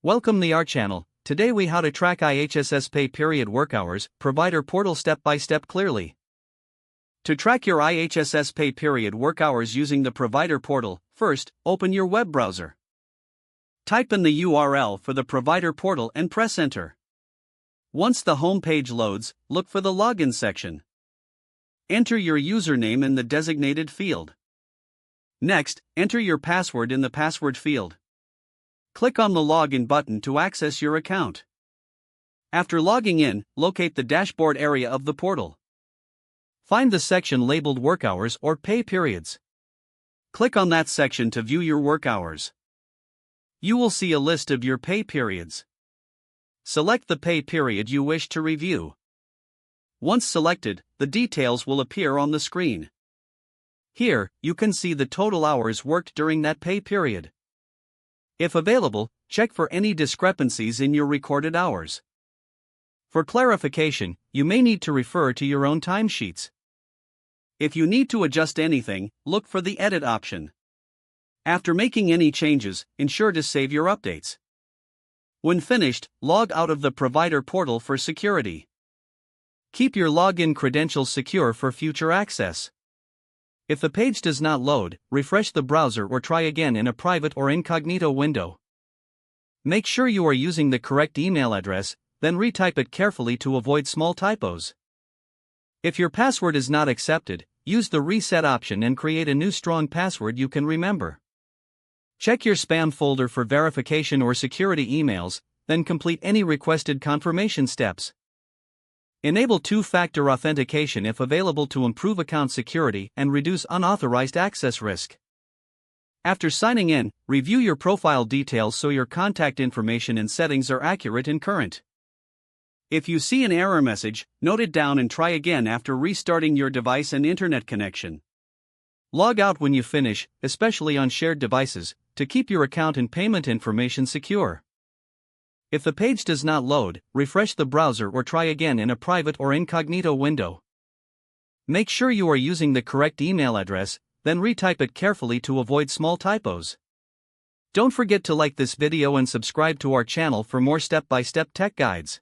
Welcome to our channel. Today we how to track IHSS pay period work hours, provider portal step by step clearly. To track your IHSS pay period work hours using the provider portal, first, open your web browser. Type in the URL for the provider portal and press enter. Once the home page loads, look for the login section. Enter your username in the designated field. Next, enter your password in the password field. Click on the login button to access your account. After logging in, locate the dashboard area of the portal. Find the section labeled work hours or pay periods. Click on that section to view your work hours. You will see a list of your pay periods. Select the pay period you wish to review. Once selected, the details will appear on the screen. Here, you can see the total hours worked during that pay period. If available, check for any discrepancies in your recorded hours. For clarification, you may need to refer to your own timesheets. If you need to adjust anything, look for the Edit option. After making any changes, ensure to save your updates. When finished, log out of the provider portal for security. Keep your login credentials secure for future access. If the page does not load, refresh the browser or try again in a private or incognito window. Make sure you are using the correct email address, then retype it carefully to avoid small typos. If your password is not accepted, use the reset option and create a new strong password you can remember. Check your spam folder for verification or security emails, then complete any requested confirmation steps. Enable two-factor authentication if available to improve account security and reduce unauthorized access risk. After signing in, review your profile details so your contact information and settings are accurate and current. If you see an error message, note it down and try again after restarting your device and internet connection. Log out when you finish, especially on shared devices, to keep your account and payment information secure. If the page does not load, refresh the browser or try again in a private or incognito window. Make sure you are using the correct email address, then retype it carefully to avoid small typos. Don't forget to like this video and subscribe to our channel for more step-by-step tech guides.